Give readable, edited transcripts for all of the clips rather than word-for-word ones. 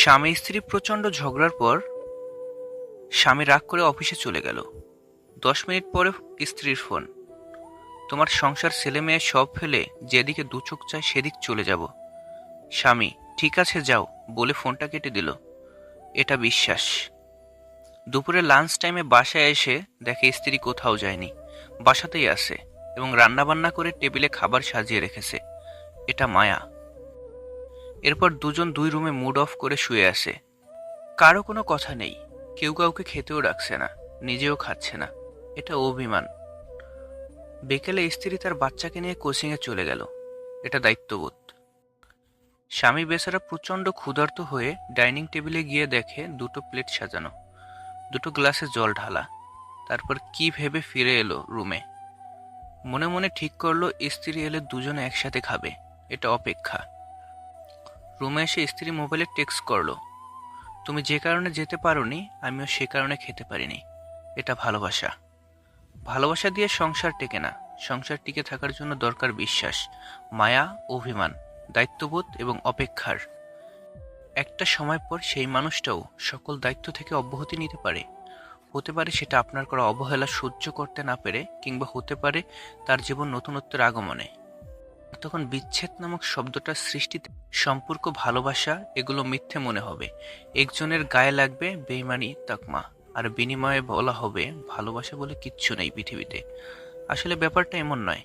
স্বামী স্ত্রী প্রচণ্ড ঝগড়ার পর স্বামী রাগ করে অফিসে চলে গেল। 10 মিনিট পরে স্ত্রীর ফোন। তোমার সংসার ছেলেমেয়ে সব ফেলে যেদিকে দু চোখ চায় সেদিক চলে যাব। স্বামী ঠিক আছে যাও বলে ফোনটা কেটে দিল। এটা বিশ্বাস? দুপুরে লাঞ্চ টাইমে বাসায় এসে দেখে স্ত্রী কোথাও যায়নি, বাসাতেই আছে এবং রান্নাবান্না করে টেবিলে খাবার সাজিয়ে রেখেছে। এটা মায়া? এরপর দুজন দুই রুমে মুড অফ করে শুয়ে আছে। কারো কোনো কথা নেই, কেউ কাউকে খেতেও রাখছে না, নিজেও খাচ্ছে না। এটা অভিমান। বিকেলে স্ত্রী তার বাচ্চাকে নিয়ে কোচিংয়ে চলে গেল। এটা দায়িত্ববোধ? স্বামী বেচারা প্রচণ্ড ক্ষুধার্ত হয়ে ডাইনিং টেবিলে গিয়ে দেখে দুটো প্লেট সাজানো, দুটো গ্লাসে জল ঢালা। তারপর কি ভেবে ফিরে এলো রুমে। মনে মনে ঠিক করলো স্ত্রী এলে দুজনে একসাথে খাবে। এটা অপেক্ষা। রুমে এসে স্ত্রী মোবাইলে টেক্সট করলো, তুমি যে কারণে যেতে পারোনি আমিও সে কারণে খেতে পারিনি। এটা ভালোবাসা? ভালোবাসা দিয়ে সংসার টেকে না। সংসার টিকে থাকার জন্য দরকার বিশ্বাস, মায়া, অভিমান, দায়িত্ববোধ এবং অপেক্ষার। একটা সময় পর সেই মানুষটাও সকল দায়িত্ব থেকে অব্যাহতি নিতে পারে। হতে পারে সেটা আপনার করা অবহেলা সহ্য করতে না পেরে, কিংবা হতে পারে তার জীবন নতুনত্বের আগমনে। তখন বিচ্ছেদ নামক শব্দটার সৃষ্টিতে সম্পর্ক, ভালোবাসা এগুলো মিথ্যে মনে হবে। একজনের গায়ে লাগবে বেইমানি তকমা, আর বিনিময়ে বলা হবে ভালোবাসা বলে কিচ্ছু নেই পৃথিবীতে। আসলে ব্যাপারটা এমন নয়।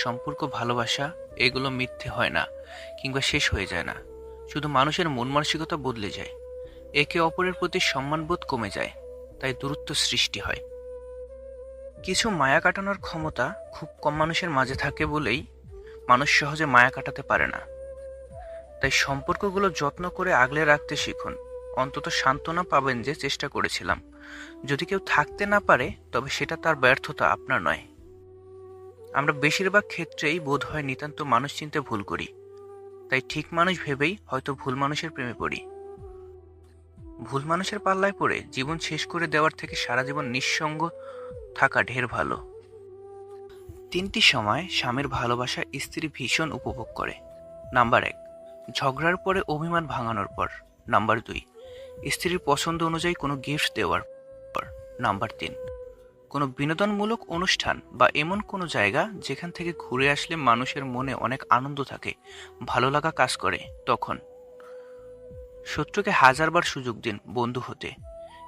সম্পর্ক, ভালোবাসা এগুলো মিথ্যে হয় না, কিংবা শেষ হয়ে যায় না। শুধু মানুষের মন মানসিকতা বদলে যায়। একে অপরের প্রতি সম্মানবোধ কমে যায়, তাই দূরত্ব সৃষ্টি হয়। কিছু মায়া কাটানোর ক্ষমতা খুব কম মানুষের মাঝে থাকে বলেই মানুষ সহজে মায়া কাটাতে পারে না। তাই সম্পর্কগুলো যত্ন করে আগলে রাখতে শিখুন। অন্তত সান্ত্বনা পাবেন যে চেষ্টা করেছিলাম। যদি কেউ থাকতে না পারে তবে সেটা তার ব্যর্থতা, আপনার নয়। আমরা বেশিরভাগ ক্ষেত্রেই বোধ হয় নিতান্ত মানুষ চিনতে ভুল করি। তাই ঠিক মানুষ ভেবেই হয়তো ভুল মানুষের প্রেমে পড়ি। ভুল মানুষের পাল্লায় পড়ে জীবন শেষ করে দেওয়ার থেকে সারা জীবন নিঃসঙ্গ থাকা ঢের ভালো। 3টি সময় স্বামীর ভালোবাসা স্ত্রী ভীষণ উপভোগ করে। নাম্বার 1, ঝগড়ার পরে অভিমান ভাঙানোর পর। নাম্বার 2, স্ত্রীর পছন্দ অনুযায়ী কোনো গিফট দেওয়ার পর। নাম্বার 3, কোনো বিনোদনমূলক অনুষ্ঠান বা এমন কোনো জায়গা যেখান থেকে ঘুরে আসলে মানুষের মনে অনেক আনন্দ থাকে, ভালো লাগা কাজ করে তখন। শত্রুকে হাজারবার সুযোগ দিন বন্ধু হতে,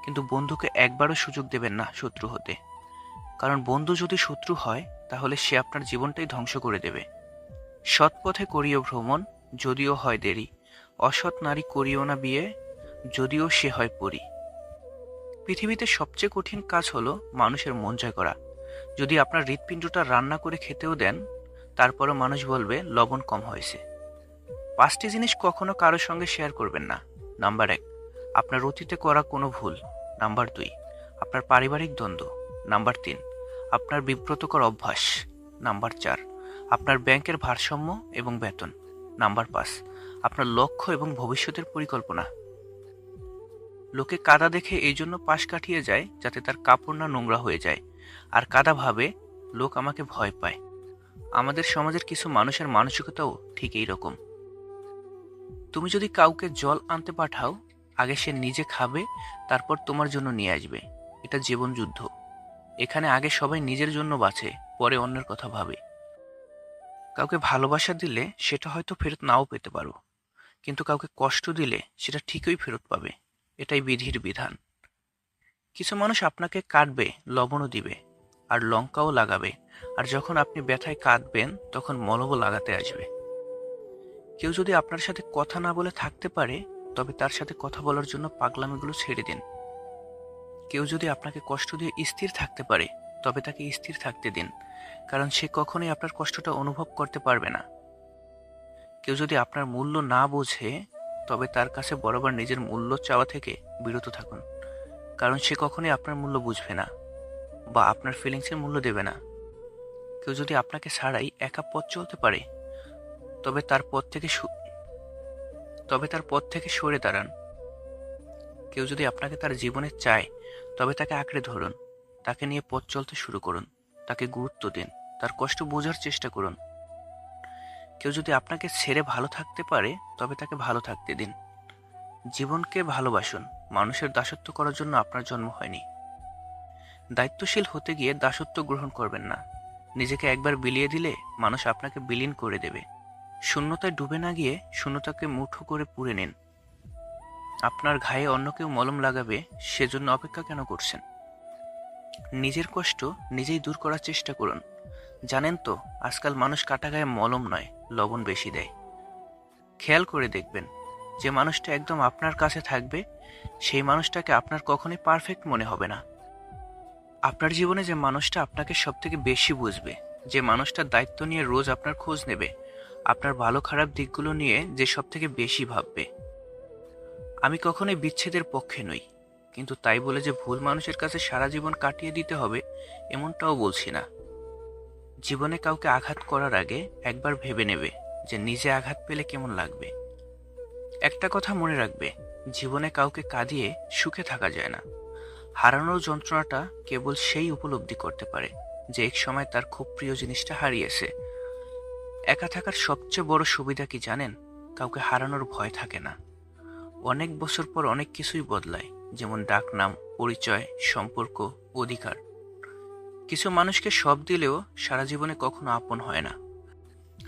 কিন্তু বন্ধুকে একবারও সুযোগ দেবেন না শত্রু হতে। কারণ বন্ধু যদি শত্রু হয় তাহলে সে আপনার জীবনটাই ধ্বংস করে দেবে। সৎ পথে করিও ভ্রমণ, যদিও হয় দেরি। অসৎ নারী করিও না বিয়ে, যদিও সে হয় পরী। পৃথিবীতে সবচেয়ে কঠিন কাজ হলো মানুষের মন জয় করা। যদি আপনার হৃৎপিণ্ডটা রান্না করে খেতেও দেন, তারপরও মানুষ বলবে লবণ কম হয়েছে। 5টি জিনিস কখনো কারোর সঙ্গে শেয়ার করবেন না। নাম্বার 1, আপনার অতীতে করা কোনো ভুল। নাম্বার 2, আপনার পারিবারিক দ্বন্দ্ব। নাম্বার 3, আপনার বিব্রতকর অভ্যাস। নাম্বার 4, আপনার ব্যাংকের ভারসাম্য এবং বেতন। নাম্বার 5, আপনার লক্ষ্য এবং ভবিষ্যতের পরিকল্পনা। লোকে কাদা দেখে এই জন্য পাশ কাটিয়ে যায় যাতে তার কাপড় না নোংরা হয়ে যায়, আর কাদা ভাবে লোক আমাকে ভয় পায়। আমাদের সমাজের কিছু মানুষের মানসিকতাও ঠিক এই রকম। তুমি যদি কাউকে জল আনতে পাঠাও, আগে সে নিজে খাবে, তারপর তোমার জন্য নিয়ে আসবে। এটা জীবন যুদ্ধ। এখানে আগে সবাই নিজের জন্য বাঁচে, পরে অন্যের কথা ভাবে। কাউকে ভালোবাসা দিলে সেটা হয়তো ফেরত নাও পেতে পারো, কিন্তু কাউকে কষ্ট দিলে সেটা ঠিকই ফেরত পাবে। এটাই বিধির বিধান। কিছু মানুষ আপনাকে কাটবে, লবণও দিবে, আর লঙ্কাও লাগাবে, আর যখন আপনি ব্যথায় কাঁদবেন তখন মলমও লাগাতে আসবে। কেউ যদি আপনার সাথে কথা না বলে থাকতে পারে, তবে তার সাথে কথা বলার জন্য পাগলামিগুলো ছেড়ে দিন। কেউ যদি আপনাকে কষ্ট দিয়ে স্থির থাকতে পারে, তবে তাকে স্থির থাকতে দিন, কারণ সে কখনোই আপনার কষ্টটা অনুভব করতে পারবে না। কেউ যদি আপনার মূল্য না বোঝে, তবে তার কাছে বরাবর নিজের মূল্য চাওয়া থেকে বিরত থাকুন, কারণ সে কখনোই আপনার মূল্য বুঝবে না বা আপনার ফিলিংসের মূল্য দেবে না। কেউ যদি আপনাকে ছাড়াই একা পথ চলতে পারে, তবে তার পথ থেকে সরে দাঁড়ান। কেউ যদি আপনাকে তার জীবনে চায়, তবে তাকে আঁকড়ে ধরুন, তাকে নিয়ে পথ চলতে শুরু করুন, তাকে গুরুত্ব দিন, তার কষ্ট বোঝার চেষ্টা করুন। কেউ যদি আপনাকে ছেড়ে ভালো থাকতে পারে, তবে তাকে ভালো থাকতে দিন, জীবনকে ভালোবাসুন। মানুষের দাসত্ব করার জন্য আপনার জন্ম হয়নি। দায়িত্বশীল হতে গিয়ে দাসত্ব গ্রহণ করবেন না। নিজেকে একবার বিলিয়ে দিলে মানুষ আপনাকে বিলীন করে দেবে। শূন্যতায় ডুবে না গিয়ে শূন্যতাকে মুঠো করে পুড়ে নিন। আপনার ঘায়ে অন্য কেউ মলম লাগাবে, সেজন্য অপেক্ষা কেন করছেন? নিজের কষ্ট নিজেই দূর করার চেষ্টা করুন। জানেন তো, আজকাল মানুষ কাটা গায়ে মলম নয়, লবণ বেশি দেয়। খেয়াল করে দেখবেন, যে মানুষটা একদম আপনার কাছে থাকবে, সেই মানুষটাকে আপনার কখনোই পারফেক্ট মনে হবে না। আপনার জীবনে যে মানুষটা আপনাকে সবথেকে বেশি বুঝবে, যে মানুষটার দায়িত্ব নিয়ে রোজ আপনার খোঁজ নেবে, আপনার ভালো খারাপ দিকগুলো নিয়ে যে সবথেকে বেশি ভাববে। আমি কখনোই বিচ্ছেদের পক্ষে নই, কিন্তু তাই বলে যে ভুল মানুষের কাছে সারা জীবন কাটিয়ে দিতে হবে এমনটাও বলছি না। জীবনে কাউকে আঘাত করার আগে একবার ভেবে নেবে যে নিজে আঘাত পেলে কেমন লাগবে। একটা কথা মনে রাখবে, জীবনে কাউকে কাঁদিয়ে সুখে থাকা যায় না। হারানোর যন্ত্রণাটা কেবল সেই উপলব্ধি করতে পারে যে এক সময় তার খুব প্রিয় জিনিসটা হারিয়েছে। একা থাকার সবচেয়ে বড় সুবিধা কি জানেন? কাউকে হারানোর ভয় থাকে না। অনেক বছর পর অনেক কিছুই বদলায়, যেমন ডাকনাম, পরিচয়, সম্পর্ক, অধিকার। কিছু মানুষকে সব দিলেও সারা জীবনে কখনো আপন হয় না।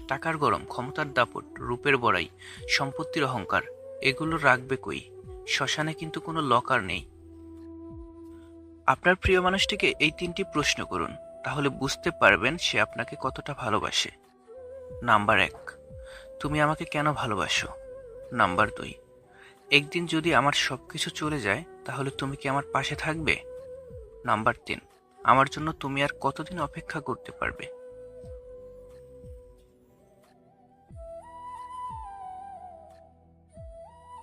টাকার গরম, ক্ষমতার দাপট, রূপের বড়াই, সম্পত্তির অহংকার, এগুলো রাখবে কই? শ্মশানে কিন্তু কোনো লকার নেই। আপনার প্রিয় মানুষটিকে এই 3টি প্রশ্ন করুন, তাহলে বুঝতে পারবেন সে আপনাকে কতটা ভালোবাসে। নাম্বার 1, তুমি আমাকে কেন ভালোবাসো? নাম্বার 2, একদিন যদি আমার সবকিছু চলে যায় তাহলে তুমি কি আমার পাশে থাকবে? নাম্বার 3, আমার জন্য তুমি আর কতদিন অপেক্ষা করতে পারবে?